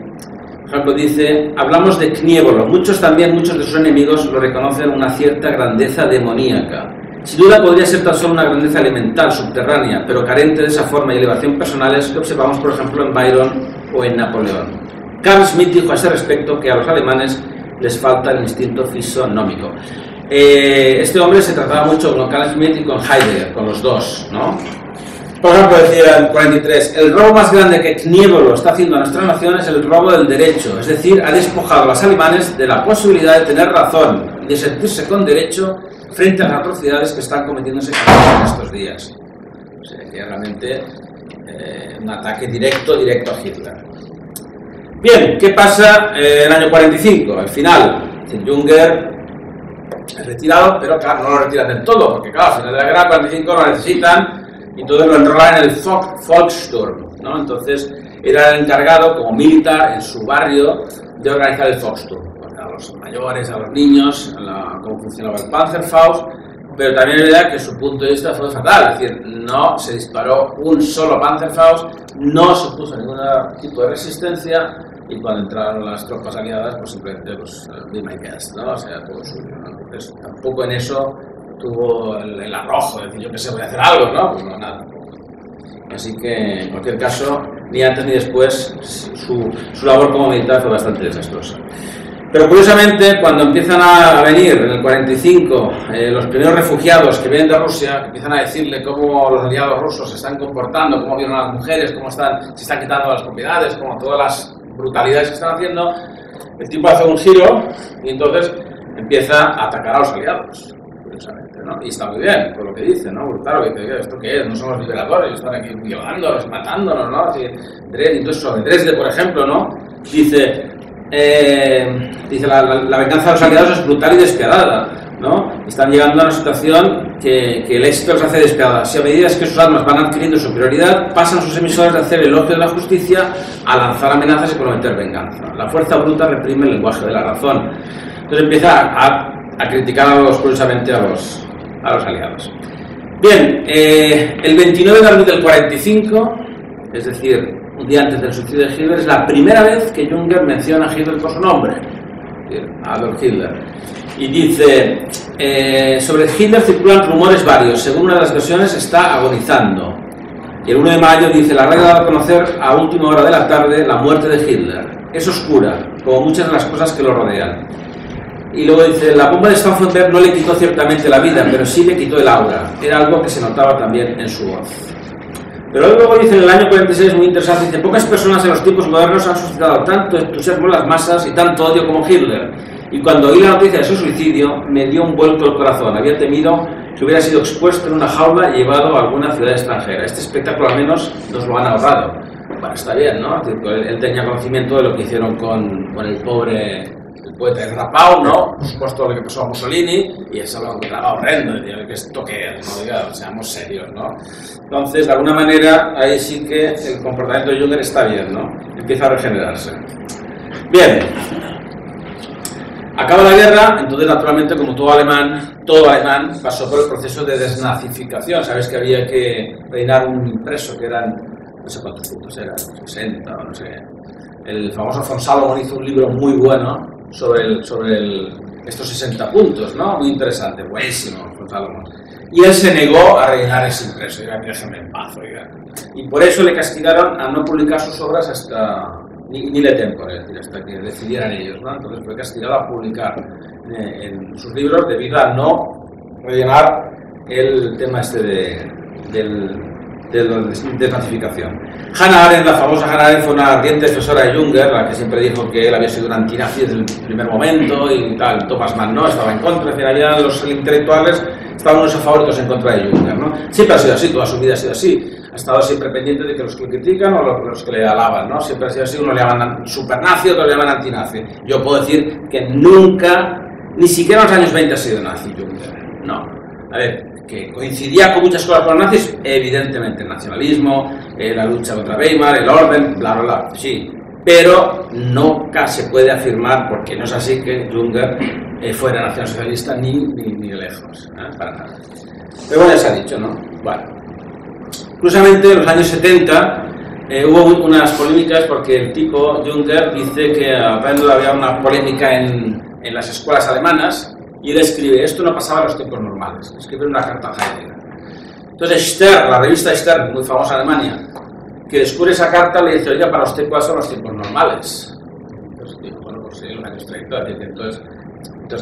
Por ejemplo, dice, hablamos de Knievolo, muchos de sus enemigos lo reconocen una cierta grandeza demoníaca. Sin duda podría ser tan solo una grandeza elemental, subterránea, pero carente de esa forma y elevación personales que observamos, por ejemplo, en Byron o en Napoleón. Carl Schmitt dijo a ese respecto que a los alemanes les falta el instinto fisonómico. Este hombre se trataba mucho con Carl Schmitt y con Heidegger, con los dos, ¿no? Por ejemplo, decía el 43, el robo más grande que Knievolo está haciendo a nuestra nación es el robo del derecho, es decir, ha despojado a los alemanes de la posibilidad de tener razón y de sentirse con derecho frente a las atrocidades que están cometiéndose en estos días. O sea, que realmente un ataque directo a Hitler. Bien, ¿qué pasa en el año 45? Al final, Junger es retirado, pero claro, no lo retiran del todo, porque claro, al final de la guerra 45 lo necesitan y entonces lo enrolan en el Volkssturm, ¿no? Entonces era el encargado, como militar, en su barrio, de organizar el Volkssturm. A los mayores, a los niños, cómo funcionaba el Panzerfaust, pero también es verdad que su punto de vista fue fatal, es decir, no se disparó un solo Panzerfaust, no supuso ningún tipo de resistencia y cuando entraron las tropas aliadas, pues simplemente, pues, be my guest, ¿no? O sea, todo suyo, ¿no? Entonces, tampoco en eso tuvo el arrojo, de decir, yo qué sé, voy a hacer algo, ¿no? Pues no, nada. Así que, en cualquier caso, ni antes ni después, su labor como militar fue bastante desastrosa. Pero curiosamente, cuando empiezan a venir en el 45 los primeros refugiados que vienen de Rusia, que empiezan a decirle cómo los aliados rusos se están comportando, cómo vieron a las mujeres, cómo se están quitando las propiedades, cómo todas las brutalidades que están haciendo, el tipo hace un giro y entonces empieza a atacar a los aliados, curiosamente, ¿no? Y está muy bien, por lo que dice, ¿no? Brutal, que ¿esto qué es? No son los liberadores, están aquí violándonos, matándonos, ¿no? Así, entonces sobre Dresde, por ejemplo, ¿no? Dice la venganza de los aliados es brutal y despiadada. ¿no? Están llegando a una situación que el éxito les hace despiadados. Si a medida que sus armas van adquiriendo superioridad, pasan sus emisores de hacer elogio de la justicia a lanzar amenazas y prometer venganza. La fuerza bruta reprime el lenguaje de la razón. Entonces empieza a criticar curiosamente a los aliados. Bien, el 29 de abril del 45, es decir, un día antes del suicidio de Hitler, es la primera vez que Junger menciona a Hitler por su nombre, Adolf Hitler. Y dice, sobre Hitler circulan rumores varios, según una de las versiones está agonizando. Y el 1 de mayo dice, la red ha dado a conocer a última hora de la tarde la muerte de Hitler. Es oscura, como muchas de las cosas que lo rodean. Y luego dice, la bomba de Stauffenberg no le quitó ciertamente la vida, pero sí le quitó el aura. Era algo que se notaba también en su voz. Pero luego dice en el año 46, muy interesante, dice, pocas personas en los tiempos modernos han suscitado tanto entusiasmo en las masas y tanto odio como Hitler. Y cuando oí la noticia de su suicidio, me dio un vuelco el corazón. Había temido que hubiera sido expuesto en una jaula y llevado a alguna ciudad extranjera. Este espectáculo al menos nos lo han ahorrado. Bueno, está bien, ¿no? Él tenía conocimiento de lo que hicieron con el pobre poeta de Rapau, ¿no? Por supuesto, lo que pasó a Mussolini, y eso lo encontraba horrendo. Que esto que es, ¿no? Diga, seamos serios, ¿no? Entonces, de alguna manera, ahí sí que el comportamiento de Junger está bien, ¿no? Empieza a regenerarse. Bien. Acaba la guerra, entonces naturalmente como todo alemán pasó por el proceso de desnazificación. Sabéis que había que reinar un impreso que eran, no sé cuántos puntos eran, 60 o no sé. El famoso von Salomon hizo un libro muy bueno sobre estos 60 puntos, ¿no? Muy interesante, buenísimo, von Salomon. Y él se negó a rellenar ese impreso, diga, déjame en paz, oiga. Y por eso le castigaron a no publicar sus obras hasta... Ni le tempore, es decir, hasta que decidieran ellos, ¿no? Entonces fue castigado a publicar en sus libros debido a no rellenar el tema este de la desnazificación. Hannah Arendt, la famosa Hannah Arendt, fue una ardiente defensora de Junger, la que siempre dijo que él había sido un antinazi desde el primer momento y tal. Thomas Mann no, estaba en contra, al final ya los intelectuales estaban unos a favor y otros en contra de Junger, ¿no? Siempre ha sido así, toda su vida ha sido así. Ha estado siempre pendiente de que los que le critican o los que le alaban, ¿no? Siempre ha sido así, uno le llaman supernazi, otros le llaman antinazi. Yo puedo decir que nunca, ni siquiera en los años 20 ha sido nazi Junger. No. A ver, que coincidía con muchas cosas con los nazis, evidentemente, el nacionalismo, la lucha contra Weimar, el orden, bla, bla, bla, sí. Pero nunca se puede afirmar, porque no es así, que Junger fuera nacionalsocialista ni de lejos, para nada. Pero bueno, ya se ha dicho, ¿no? Bueno. Curiosamente, en los años 70 hubo unas polémicas porque el tipo Junger dice que había una polémica en las escuelas alemanas y él escribe, esto no pasaba en los tiempos normales, escribe una carta a Heidegger. Entonces Stern, la revista Stern, muy famosa en Alemania, que descubre esa carta le dice, oiga, para usted ¿cuáles son los tiempos normales? Entonces dijo, bueno, pues sí, los años 30, entonces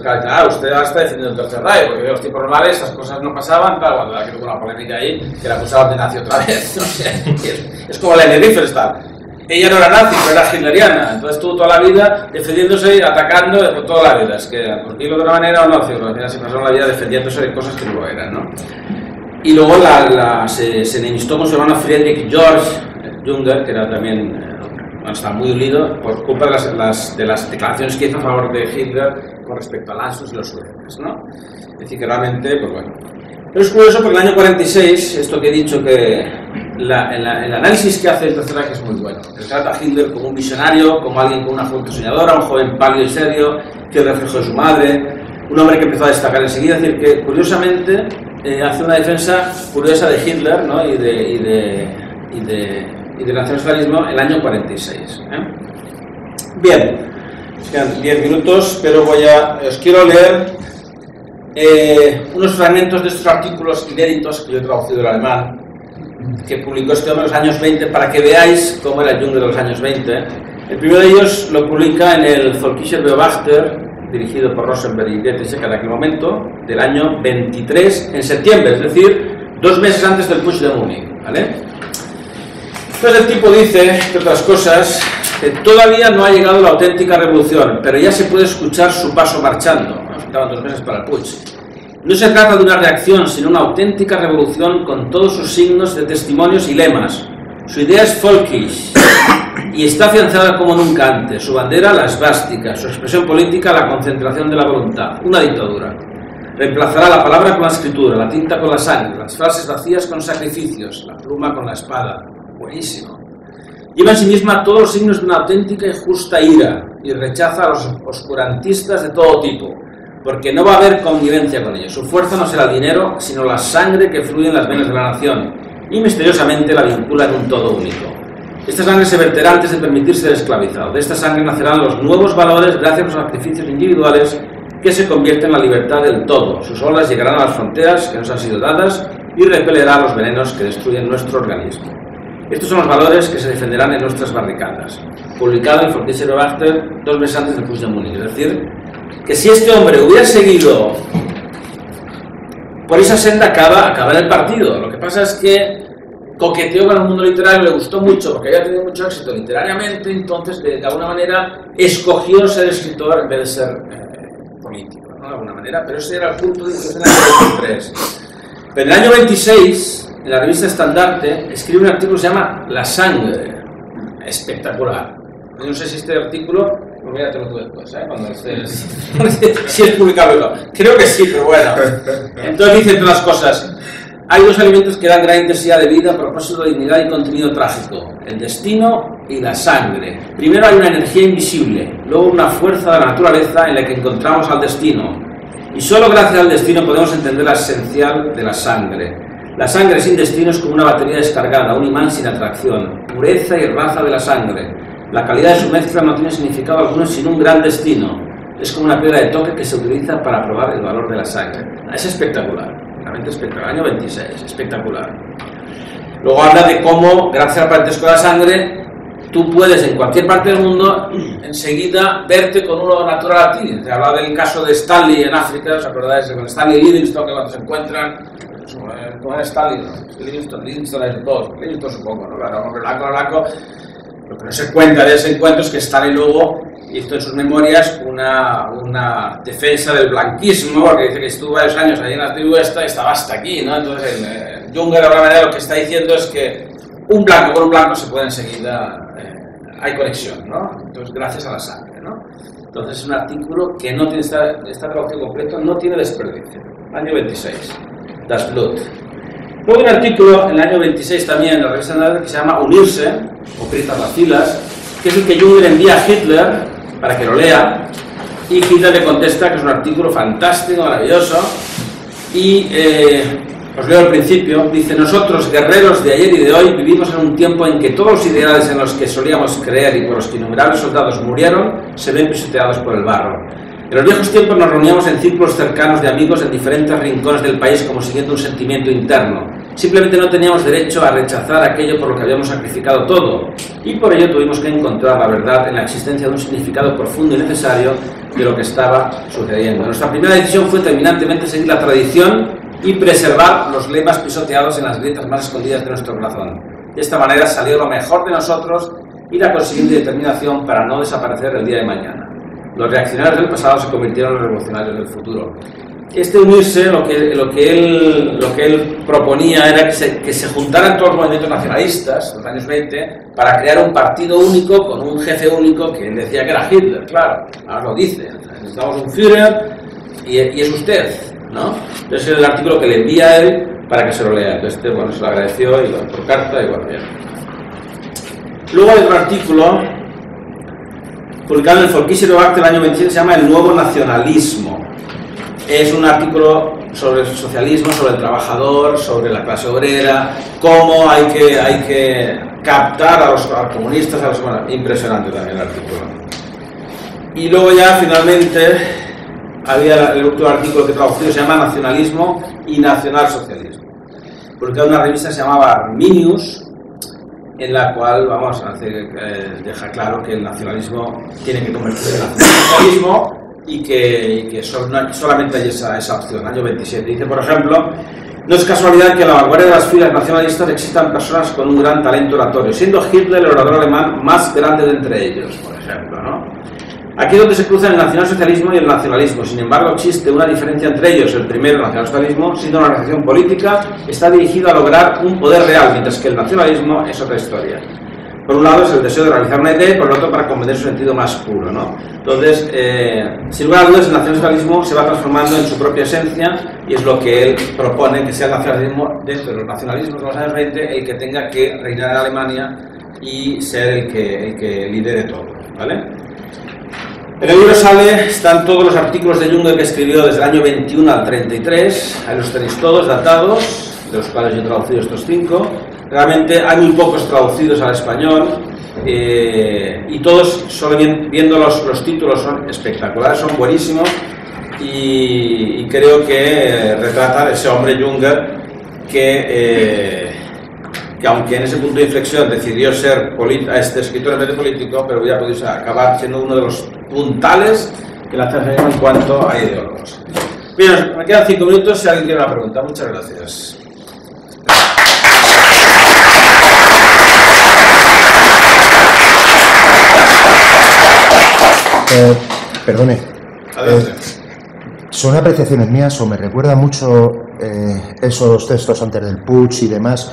claro, usted ahora está defendiendo el Tercer Reich, porque en los tiempos normales estas cosas no pasaban, claro, cuando que hubo una polémica ahí, que la acusaban de nazi otra vez, no sé, es como Leni Riefenstahl. Ella no era nazi, pero era hitleriana, entonces estuvo toda la vida defendiéndose y atacando toda la vida, es que, por decirlo de una manera o no, se pasó la vida defendiéndose de cosas que no lo eran, ¿no? Y luego se enemistó con su hermano Friedrich Georg Junger, que era también... está muy unido por culpa de las declaraciones que hizo a favor de Hitler con respecto al Anschluss y los sudetes, ¿no? Es decir, que realmente, pues bueno. Pero es curioso porque en el año 46, esto que he dicho, que el análisis que hace el Tercer Reich es muy bueno. Trata a Hitler como un visionario, como alguien con una juventud soñadora, un joven pálido y serio, que es el reflejo de su madre, un hombre que empezó a destacar enseguida. Es decir, que curiosamente hace una defensa curiosa de Hitler, ¿no? y del nacionalsocialismo en el año 46. Bien, quedan 10 minutos, pero os quiero leer unos fragmentos de estos artículos inéditos que yo he traducido al alemán, que publicó este hombre en los años 20, para que veáis cómo era el Junger de los años 20. El primero de ellos lo publica en el Volkischer Beobachter, dirigido por Rosenberg y Goethe en aquel momento, del año 23, en septiembre, es decir, 2 meses antes del Putsch de Múnich, ¿vale? Entonces el tipo dice, entre otras cosas, que todavía no ha llegado la auténtica revolución, pero ya se puede escuchar su paso marchando. Faltaban 2 meses para el Putsch. No se trata de una reacción, sino una auténtica revolución con todos sus signos de testimonios y lemas. Su idea es folkish y está afianzada como nunca antes. Su bandera, la esvástica. Su expresión política, la concentración de la voluntad. Una dictadura. Reemplazará la palabra con la escritura, la tinta con la sangre, las frases vacías con sacrificios, la pluma con la espada. Buenísimo. Lleva en sí misma todos los signos de una auténtica y justa ira y rechaza a los oscurantistas de todo tipo, porque no va a haber connivencia con ellos. Su fuerza no será el dinero, sino la sangre que fluye en las venas de la nación, y misteriosamente la vincula en un todo único. Esta sangre se verterá antes de permitir ser esclavizado. De esta sangre nacerán los nuevos valores gracias a los sacrificios individuales que se convierten en la libertad del todo. Sus olas llegarán a las fronteras que nos han sido dadas y repelerán los venenos que destruyen nuestro organismo. Estos son los valores que se defenderán en nuestras barricadas. Publicado en Fortissimo Beobachter 2 meses antes del Puig de Múnich. Es decir, que si este hombre hubiera seguido por esa senda, acaba en el partido. Lo que pasa es que coqueteó con el mundo literario, le gustó mucho porque había tenido mucho éxito literariamente, entonces de alguna manera escogió ser escritor en vez de ser político, ¿no? De alguna manera, pero ese era el punto de inflexión en el año 23. Pero en el año 26, en la revista Estandarte, escribe un artículo que se llama La sangre. Espectacular. Yo no sé si este artículo, míratelo tú después, cuando estés, si es publicable o no. Creo que sí, pero bueno. Entonces dice todas las cosas. Hay dos alimentos que dan gran intensidad de vida, propósito, dignidad y contenido trágico: el destino y la sangre. Primero hay una energía invisible, luego una fuerza de la naturaleza en la que encontramos al destino. Y solo gracias al destino podemos entender la esencial de la sangre. La sangre sin destino es como una batería descargada, un imán sin atracción, pureza y raza de la sangre. La calidad de su mezcla no tiene significado alguno sin un gran destino. Es como una piedra de toque que se utiliza para probar el valor de la sangre. Es espectacular. Espectacular, año 26, espectacular. Luego habla de cómo, gracias al parentesco de la sangre, tú puedes en cualquier parte del mundo enseguida verte con uno natural a ti. Te habla del caso de Stanley en África, ¿os acordáis? Con Stanley y Livingstone, que cuando se encuentran, ¿cómo era Stanley? ¿No? Livingstone es dos, Livingstone supongo, ¿no? Claro, Laco. Lo que no se cuenta de ese encuentro es que Stanley luego hizo en sus memorias una defensa del blanquismo, porque dice que estuvo varios años allí en la tribu esta y estaba hasta aquí, ¿no? Entonces, Junger de alguna manera lo que está diciendo es que un blanco con un blanco se puede enseguida, hay conexión, ¿no? Entonces, gracias a la sangre, ¿no? Entonces, es un artículo que no tiene, está traducido completo, no tiene desperdicio. Año 26, Das Blut. Luego hay un artículo en el año 26 también en la revista Nader que se llama Unirse, o Prietas las filas, que es el que Junger envía a Hitler para que lo lea, y Hitler le contesta que es un artículo fantástico, maravilloso, y os leo al principio. Dice: nosotros, guerreros de ayer y de hoy, vivimos en un tiempo en que todos los ideales en los que solíamos creer y por los que innumerables soldados murieron se ven pisoteados por el barro. En los viejos tiempos nos reuníamos en círculos cercanos de amigos en diferentes rincones del país como siguiendo un sentimiento interno. Simplemente no teníamos derecho a rechazar aquello por lo que habíamos sacrificado todo, y por ello tuvimos que encontrar la verdad en la existencia de un significado profundo y necesario de lo que estaba sucediendo. Nuestra primera decisión fue terminantemente seguir la tradición y preservar los lemas pisoteados en las grietas más escondidas de nuestro corazón. De esta manera salió lo mejor de nosotros y la consiguiente determinación para no desaparecer el día de mañana. Los reaccionarios del pasado se convirtieron en los revolucionarios del futuro. Este unirse, lo que él proponía era que se juntaran todos los movimientos nacionalistas de los años 20 para crear un partido único con un jefe único que él decía que era Hitler, claro, ahora lo dice. Necesitamos un Führer y es usted, ¿no? Entonces es el artículo que le envía a él para que se lo lea. Entonces, bueno, se lo agradeció y por carta y bueno, bien. Luego hay otro artículo publicado en el Fortissimo Beobachter del año 27, se llama El nuevo nacionalismo. Es un artículo sobre el socialismo, sobre el trabajador, sobre la clase obrera, cómo hay que captar a los comunistas, bueno, impresionante también el artículo. Y luego ya finalmente había el último artículo que he traducido, se llama Nacionalismo y Nacionalsocialismo, publicado en una revista que se llamaba Arminius, en la cual vamos a dejar claro que el nacionalismo tiene que convertirse en nacionalsocialismo y que solamente hay esa opción. Año 27 dice, por ejemplo: no es casualidad que en la vanguardia de las filas nacionalistas existan personas con un gran talento oratorio, siendo Hitler el orador alemán más grande de entre ellos, por ejemplo, ¿no? Aquí es donde se cruzan el nacionalsocialismo y el nacionalismo. Sin embargo, existe una diferencia entre ellos. El primero, el nacionalsocialismo, siendo una organización política, está dirigido a lograr un poder real, mientras que el nacionalismo es otra historia. por un lado es el deseo de realizar una idea y por el otro para comprender su sentido más puro, ¿no? Entonces, sin lugar a dudas, el nacionalismo se va transformando en su propia esencia y es lo que él propone, que sea el nacionalismo dentro de los nacionalismos de los años 20 el que tenga que reinar en Alemania y ser el que lidere todo, ¿vale? En el libro están todos los artículos de Jung que escribió desde el año 21 al 33, ahí los tenéis todos datados, de los cuales yo he traducido estos 5. Realmente hay muy pocos traducidos al español y todos, solo viendo los títulos, son espectaculares, son buenísimos y creo que retratan ese hombre Junger que aunque en ese punto de inflexión decidió ser escritor en vez de político, pero hubiera podido acabar siendo uno de los puntales que la nacionalismo en cuanto a ideólogos. Bien, me quedan 5 minutos si alguien tiene una pregunta. Muchas gracias. Perdone. ¿Son apreciaciones mías o me recuerda mucho esos textos antes del Putsch y demás?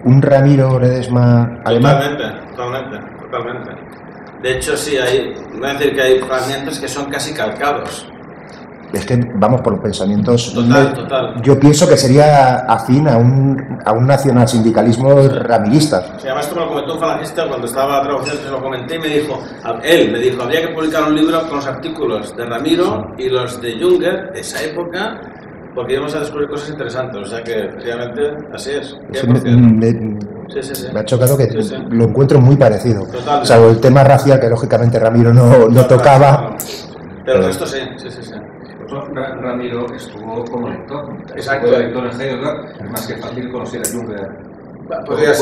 ¿Un Ramiro Ledesma alemán? Totalmente. De hecho, sí, voy a decir que hay fragmentos que son casi calcados. Es que vamos por los pensamientos. Total. Yo pienso que sería afín a un nacionalsindicalismo ramirista. Sí, además esto me lo comentó un falangista cuando estaba traduciendo, se lo comenté y él me dijo, habría que publicar un libro con los artículos de Ramiro y los de Junger de esa época, porque íbamos a descubrir cosas interesantes, o sea que efectivamente así es. Me ha chocado que lo encuentro muy parecido. Totalmente. Salvo el tema racial que lógicamente Ramiro no tocaba. Pero el resto sí. Ramiro estuvo como lector. Exacto. Como lector en Heidelberg, es más que fácil conocer a Junger. Podría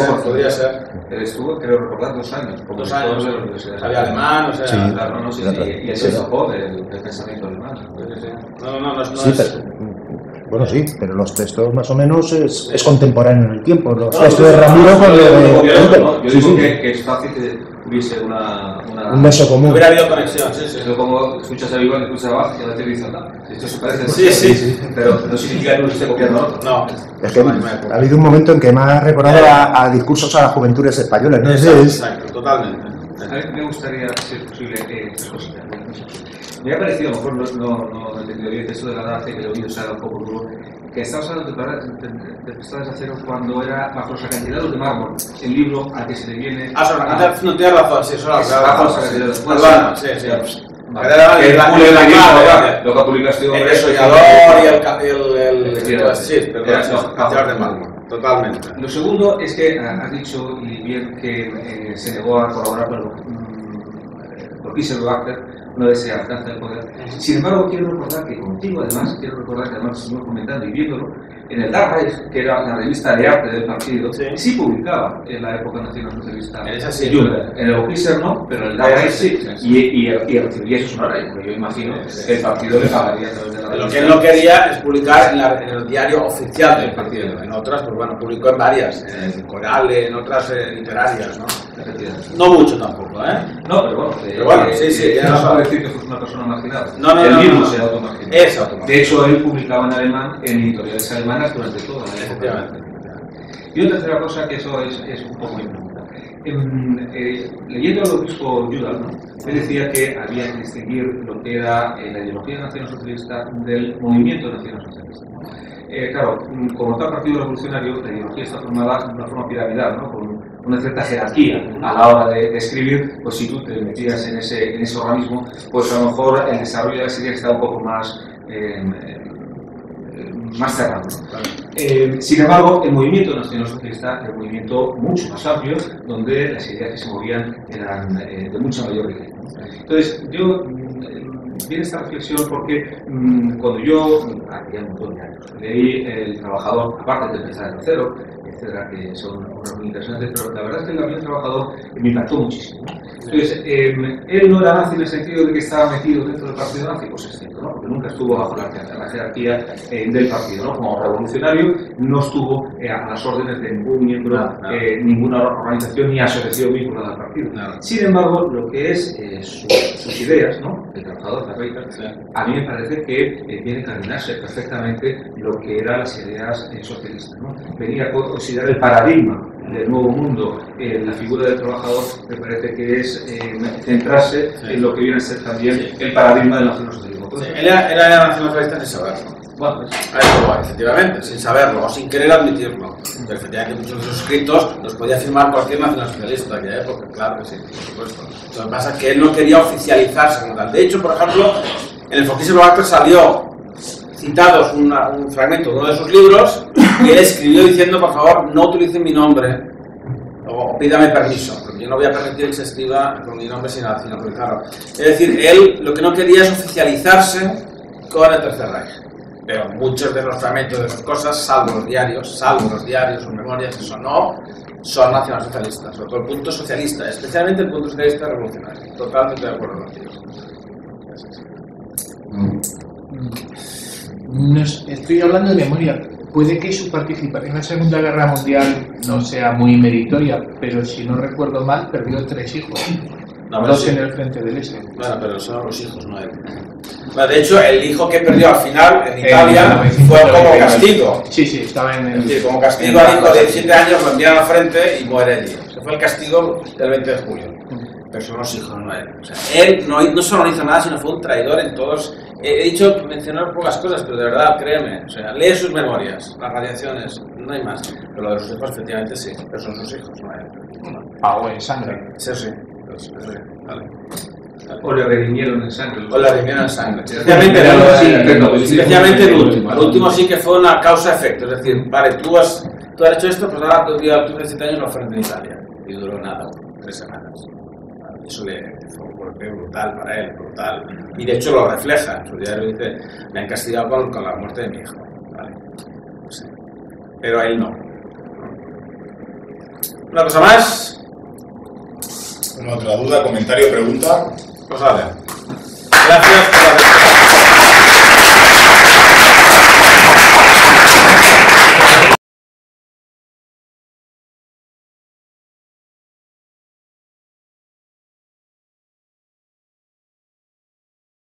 ser. Él estuvo, creo recordar, 2 años. 2 años. De la universidad. Sabía alemán, o sea. Sí. Claro, y él se escapó del pensamiento alemán. No Sí, es. Bueno, sí, pero los textos más o menos es contemporáneo en el tiempo. Los textos de Ramiro con Yo digo que es fácil que hubiese un nexo común. Hubiera habido conexión, sí. Es como escuchas a Vivan y escuchas a Bach y a veces dicen, esto se parece. Sí. Pero no significa que uno esté copiando a otro. No. Es que ha habido un momento en que me ha recordado a discursos a las juventudes españolas, ¿no? Exacto, totalmente. A mí me gustaría, si es posible, 3 cositas. Me ha parecido, a lo mejor no he entendido bien esto de la edad, que lo he oído usar un poco duro, que estabas hablando de pistolas de acero cuando era bajo los acantilados de mármol, el libro al que se le viene... No tienes razón, sí, eso bajo los acantilados. Bueno, sí. Lo que publicaste el desollador y el de mármol. Totalmente. Lo segundo es que has dicho, y bien, que se negó a colaborar con Kieselwetter, no desea alcanza el poder. Sin embargo, quiero recordar que contigo, además, estuvimos comentando y viéndolo, en el Das Reich, que era la revista de arte del partido, sí publicaba en la época nacionalsocialista. En el Oficer no, pero en el Das Reich sí. Y recibiría eso una ley, porque yo imagino que el partido le pagaría a través de la revista. Lo que él no quería es publicar en el diario oficial del partido. En otras, pues bueno, publicó en varias, en Coral, en otras literarias, ¿no? No mucho tampoco, ¿eh? No, pero bueno, sí. No puedo decir que fuese una persona marginada. Él mismo se automarginó. Es automarginado. De hecho, él publicaba en alemán en editoriales alemanas durante toda la época. Y una tercera cosa, que eso es un poco mi pregunta. Leyendo al obispo Judal, él decía que había que distinguir lo que era la ideología nacionalsocialista del movimiento nacionalsocialista. Claro, como tal partido revolucionario, la ideología está formada de una forma piramidal, ¿no? Con una cierta jerarquía a la hora de escribir, pues si tú te metías en ese organismo, pues a lo mejor el desarrollo de las ideas está un poco más cerrado. Sin embargo, el movimiento nacionalsocialista era un movimiento mucho más amplio, donde las ideas que se movían eran de mucha mayor riqueza. Entonces, yo viene esta reflexión porque cuando yo, hace ya un montón de años, leí El Trabajador, aparte de Pensar en Cero, etcétera, que son obras muy interesantes, pero la verdad es que el Trabajador me impactó muchísimo. Entonces, él no era nazi en el sentido de que estaba metido dentro del partido nazi, pues es cierto, ¿no? Porque nunca estuvo bajo la jerarquía del partido, ¿no? Como revolucionario no estuvo a las órdenes de ningún miembro, ninguna organización ni asociación vinculada al partido. Sin embargo, lo que es sus ideas, ¿no? El Trabajador, la Reita, a mí me parece que viene a encaminarse perfectamente lo que eran las ideas socialistas, ¿no? Venía a considerar el paradigma del Nuevo Mundo, la figura del trabajador, me parece que es centrarse en lo que viene a ser también el paradigma del nacionalsocialismo. Él era nacionalsocialista sin saberlo. Bueno, Efectivamente, sin saberlo o sin querer admitirlo. Pero efectivamente muchos de sus escritos los podía firmar cualquier nacionalsocialista de aquella época, claro que sí, por supuesto. Lo que pasa es que él no quería oficializarse como tal. De hecho, por ejemplo, en el Fortísimo Acto salió citados un fragmento de uno de sus libros y él escribió diciendo, por favor, no utilicen mi nombre o pídame permiso, porque yo no voy a permitir que se escriba con mi nombre sin autorizarlo. Es decir, él lo que no quería es oficializarse con el Tercer Reich. Pero muchos de los fragmentos de sus cosas, salvo los diarios, sus memorias, eso no, son nacionalsocialistas, sobre todo el punto socialista, especialmente el punto socialista revolucionario. Totalmente de acuerdo contigo. No, estoy hablando de memoria. Puede que su participación en la Segunda Guerra Mundial no sea muy meritoria, pero si no recuerdo mal, perdió 3 hijos. No, 2 sí. en el frente del Este. Bueno, pero son los hijos, no él. Bueno, de hecho, el hijo que perdió al final en Italia fue como castigo. Sí, estaba en el... Es decir, como castigo al hijo de 17 años lo envían al frente y muere allí. Ese fue el castigo del 20 de julio. Pero son los hijos, no él. O sea, él no solo no hizo nada, sino fue un traidor en todos. He dicho mencionar pocas cosas, pero de verdad, créeme. O sea, lee sus memorias, las radiaciones, no hay más. Pero lo de sus hijos, efectivamente, sí. Pero son sus hijos, no él. Pagó en sangre. Sí, sí. Vale. o le redimieron en sangre. O le redimieron en sangre. Especialmente el último. El último sí que fue una causa-efecto. Es decir, vale, tú has hecho esto, pues ahora tú tienes 7 años lo frente en Italia. Y duró nada, 3 semanas. Eso fue un golpe brutal para él, brutal. Y de hecho lo refleja. En su diario dice, me han castigado con la muerte de mi hijo. Vale. Sí. Pero a él no. Una cosa más. ¿Alguna otra duda, comentario, pregunta? Pues vale. Gracias.